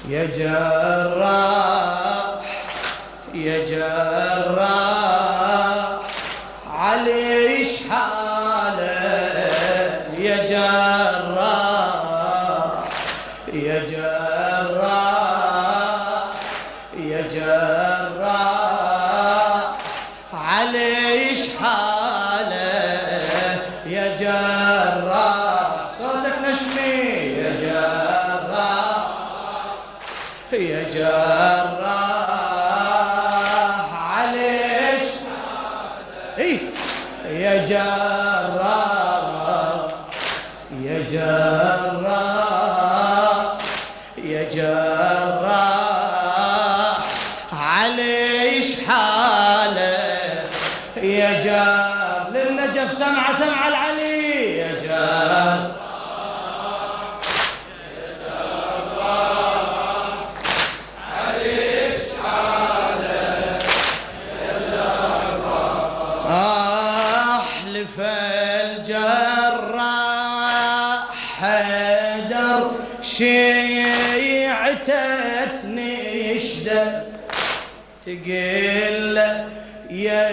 يا جراح يا جراح علي شحاله يا جراح يا جراح يا جراح علي شحاله يا جراح صوتك نشمي يا جراح يا جراح علي شحاله يا جراح يا جراح يا جراح علي شحاله يا جار للنجف سمع العلي يا جار يا جراح علي شحاله يا جراح أحلف الجراح حيدر شيعته تنشده تقل يا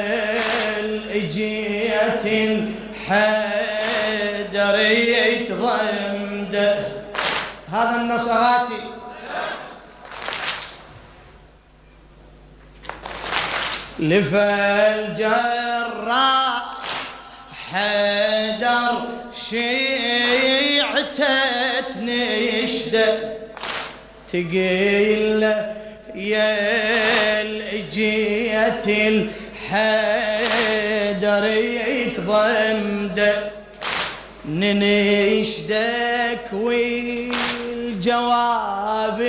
الإجية حيدر يتضمده هذا النصراتي لفالجراح حيدر شيعته تنشده تقيل يا الإجية الحيدر يتضمده ننشدك والجواب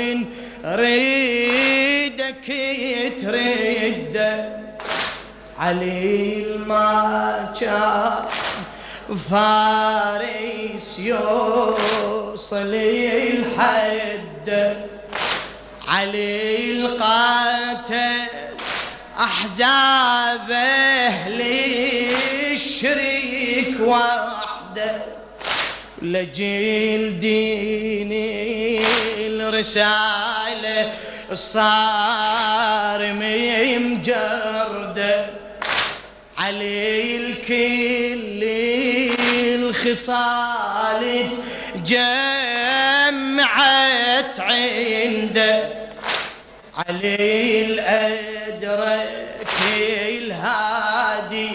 ريدك يترده علي ما كان فارس يوصل الحد علي القاتل أحزابه للشريك وحده لجيل ديني الرسالة الصارمي مجرده علي الكل الخصال جمعت عنده علي الأدرك الهادي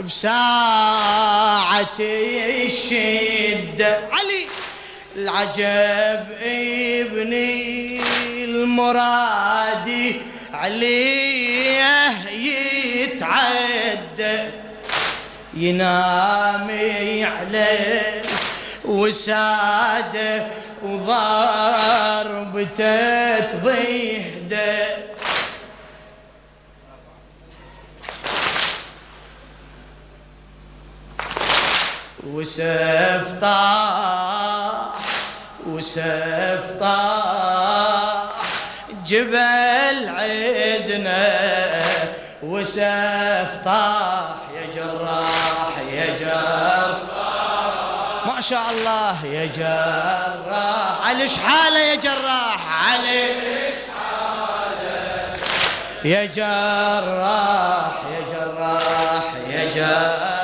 بساعة الشدة علي العجب ابني المرادي عليه يتعدى ينام عليه وساده وضربته تضيهده وسيف طاح جبل عزنا وسيف طاح يا جراح يا جراح ما شاء الله يا جراح علي شحاله يا جراح علي شحاله يا جراح يا جراح يا جراح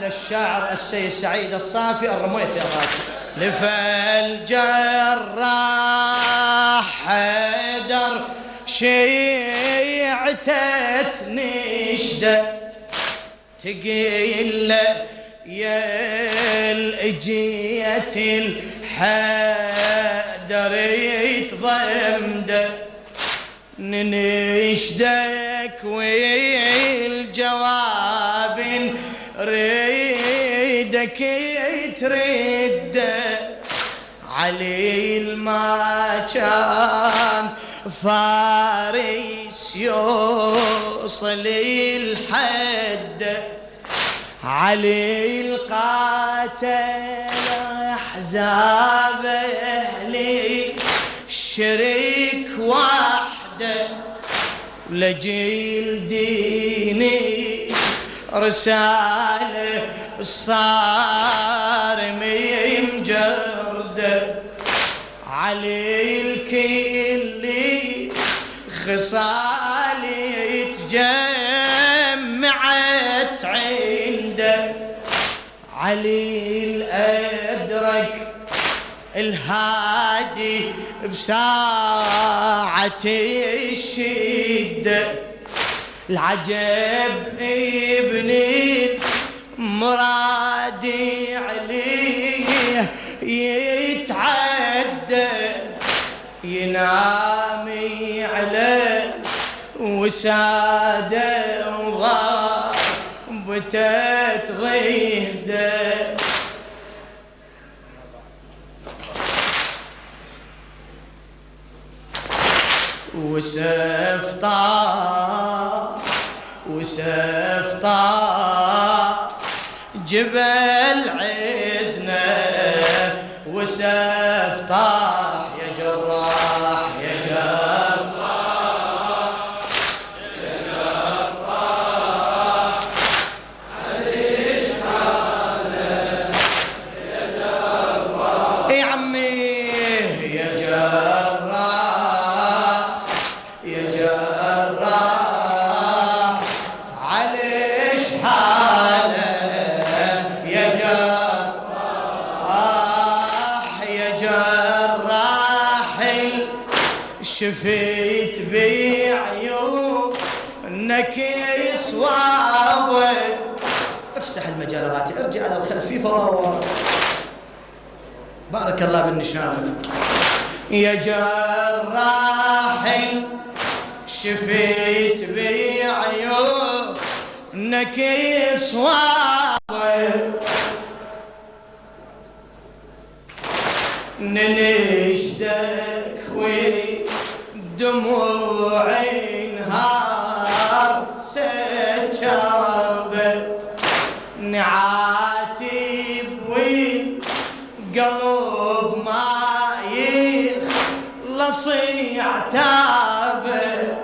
الشاعر السيد سعيد الصافي الرميت يا غالي لفالجراح حيدر شيعته تنشده تقيل يا الإجية الحيدر يتضمده ننشدك والجواب ريدك يترد علي ما كان فارس يوصل الحد علي القاتل احزاب اهلي الشريك وحده ولجيل ديني رسالة صار مجردة علي الكل خصالي تجمعت عنده علي الأدرك الهادي بساعة الشدة العجب ابني مرادي عليه يتعدى ينامي على وسادة وغابتت غيده وسفطا جبل عزنا وسفطا يا جراح يا جراح يا جراح عليش حالك يا جراح يا عمي يا جراح يا جراح عليش حالك يا جراح يا جراح شفيت بعيونك يسواوي افسح المجالات ارجع على الخلف في فراغ بارك الله بالنشام يا جراح شفيت بعيونك يسواوي ننشدك ودموعي نهار سجربه نعاتب والقلب ما يخلص يعتابه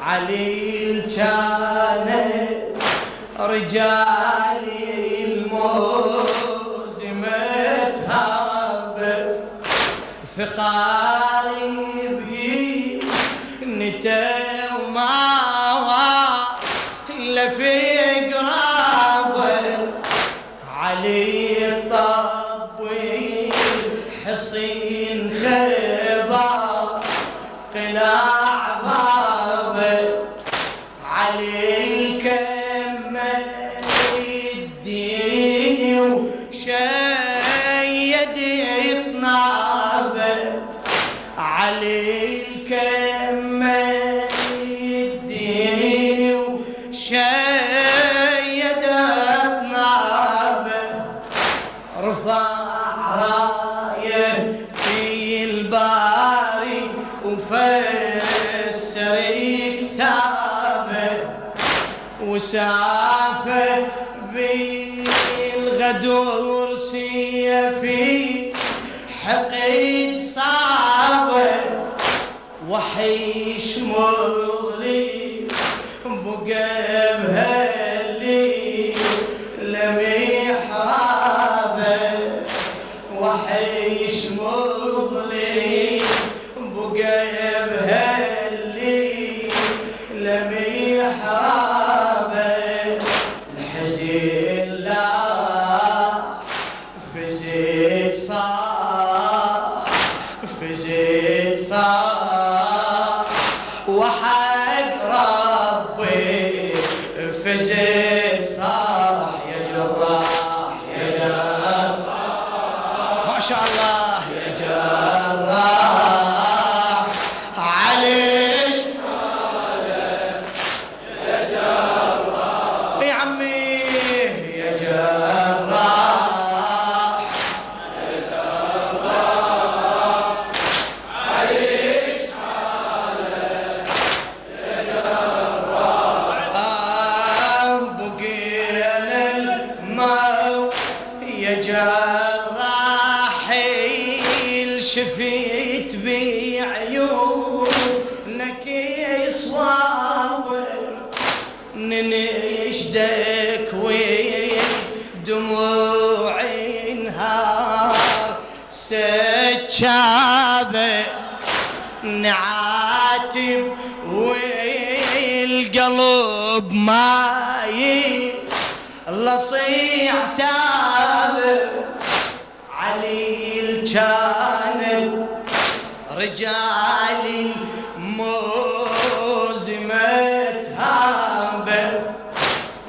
علي كانت رجالي الموزمة تهابه في قاربي نتا وما إلا في قرابه علي طبي حصين خبر قلاع بابه علي كمل الدين وشيد يطنابه علي كمل الدين وشيد يطنابه رفع رايه في الباري وفسر كتابه وسافر بالغدور سيفي حقيد صابه وحيش مظلم بقى بهاللي لم يحرابه وحيش مظلم بقى بهاللي لم يحرابه الحزين لا فزيت صار وحق ربي فزيت صار يا جراح يا جراح ما شاء الله يا جراح عليش حالك يا جراح يا عمي يا جراح يا جراح عليش حالك يا جراح ننشدك ودموعي نهار سجابه نعاتب والقلب ماي لصيع تابه علي كان رجالي موزمة هابه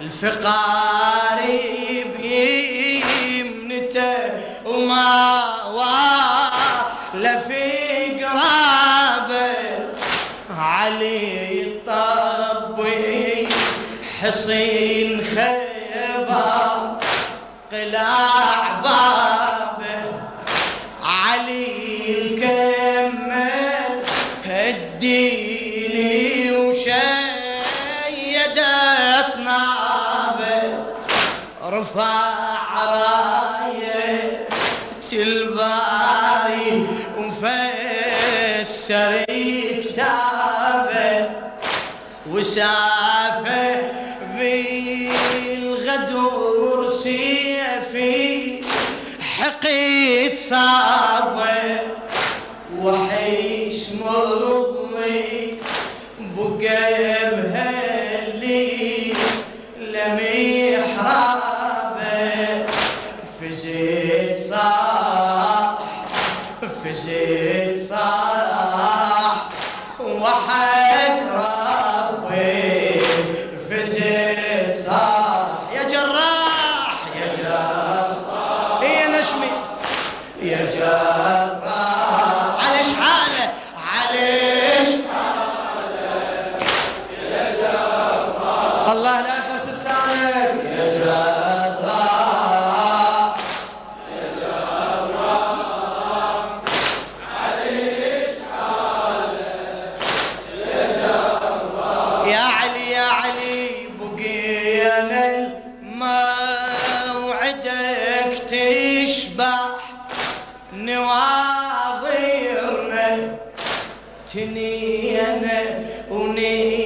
الفقاري بيمنته وما ولا في قرابه علي الطبي حصين خيبر قلاع بابه علي الكمل هديني وشيدت نابه رفع رايه الباري وفسر كتابه وسافه بالغدور سيفي حقيت صابه وحيش مضي بقى بهاللي لم يحرابه فزيت صاح فزيت صاح وحق ربي فزيت صاح يا جراح يا جراح يا نشمي يا جراح على شحاله عليش يا جراح الله لا يقص لسانك يا جراح يا جراح عليش حالك يا جراح يا علي يا علي بقينا موعدك تشبح نواظرنا تنينا وننتظر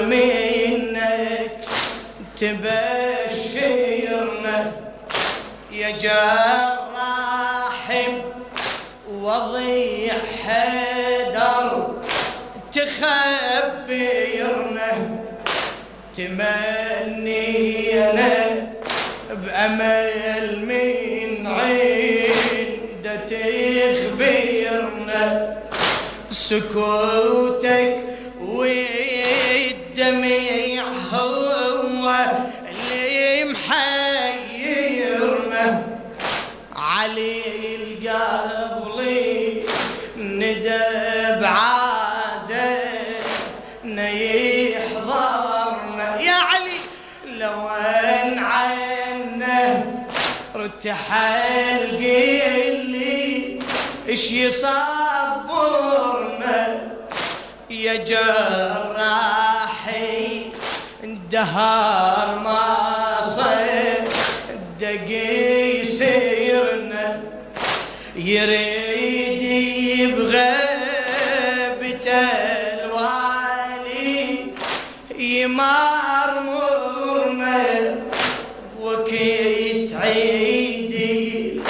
منك تبشرنا يا جراح وضيع حدر تخبرنا تمنينا بأمل من عنده تخبرنا سكوتك والدمع هو اللي محيرنا علي القبلي ندب عازتنا يحضرنا يا علي لو ان عنه ارتحل قلي ايش يصبرنا يا جراحي الدهر ما صدق يسيرنا يريد يبغى الوالي يمرمرنا وكيت عيدي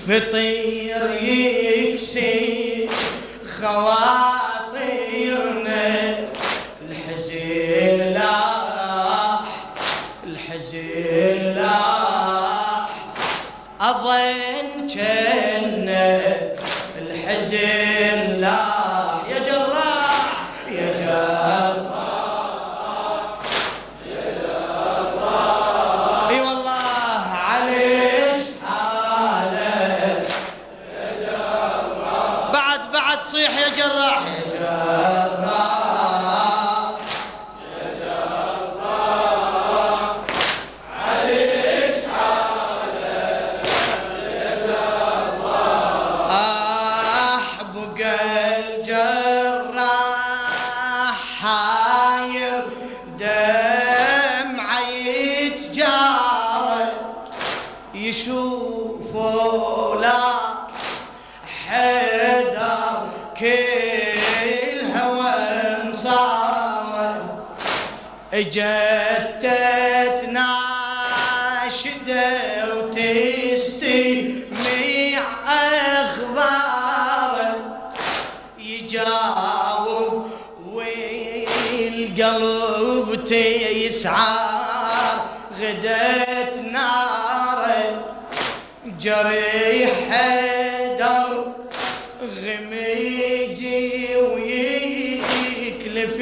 فطير يكسي خواطرنا الحزين لاح الحزين لاح أظن جنة الحزين لاح يا جراح يا جراح يا جراح اي والله عليش حالك يا جراح بعد صيح يا جراح يا جراح يا جراح عليش حالك يا جراح بقى الجراح حاير دمعه يتجارى يشوفوا لا حدر كل هوى انصار اجت تناشده وتستمع اخباره، يجاوب والقلب تيسعار، غدت ناره جريح حيدر غميجي ويكلف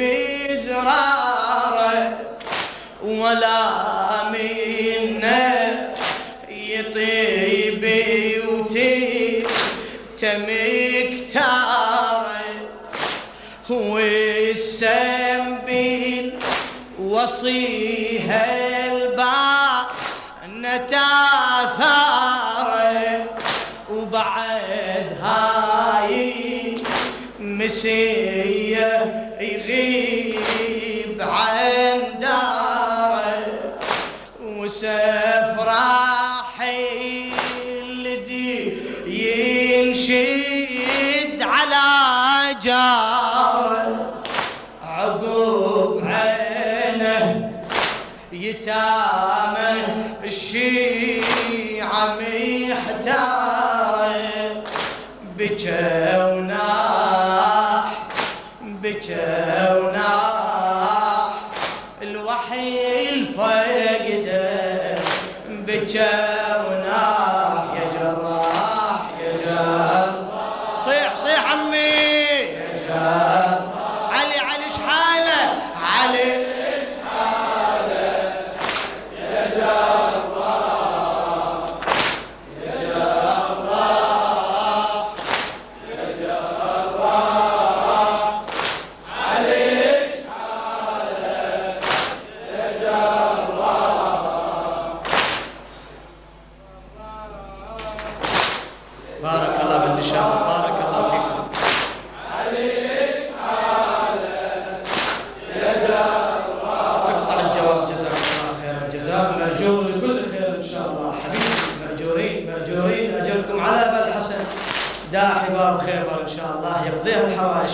زراره، ولا منا يطيبي وتمكتاره، والسنبيل وصيها البار نتاثاره، وبعد هاي مسيه يغيب عن داره، وسفراحي الذي ينشد على جاره، عقب عينه يتامى الشيعة محتاره، بكى وناح بكى وناح الوحي الفقده، بكى وناح يا جراح يا جراح، صيح صيح عمي يا جراح، علي علي شحاله علي شحاله يا جراح يا جراح يا جراح، علي شحاله يا جراح. بارك الله بالنشاط، بارك الله فيكم. علي شحاله يا جراح، اقطع الجواب جزاك الله خير الجزاء، مأجور لكل خير ان شاء الله، حبيبي مأجورين مأجورين، اجركم على بال حسن، داحي باب خيبر ان شاء الله يقضيها الحوائج.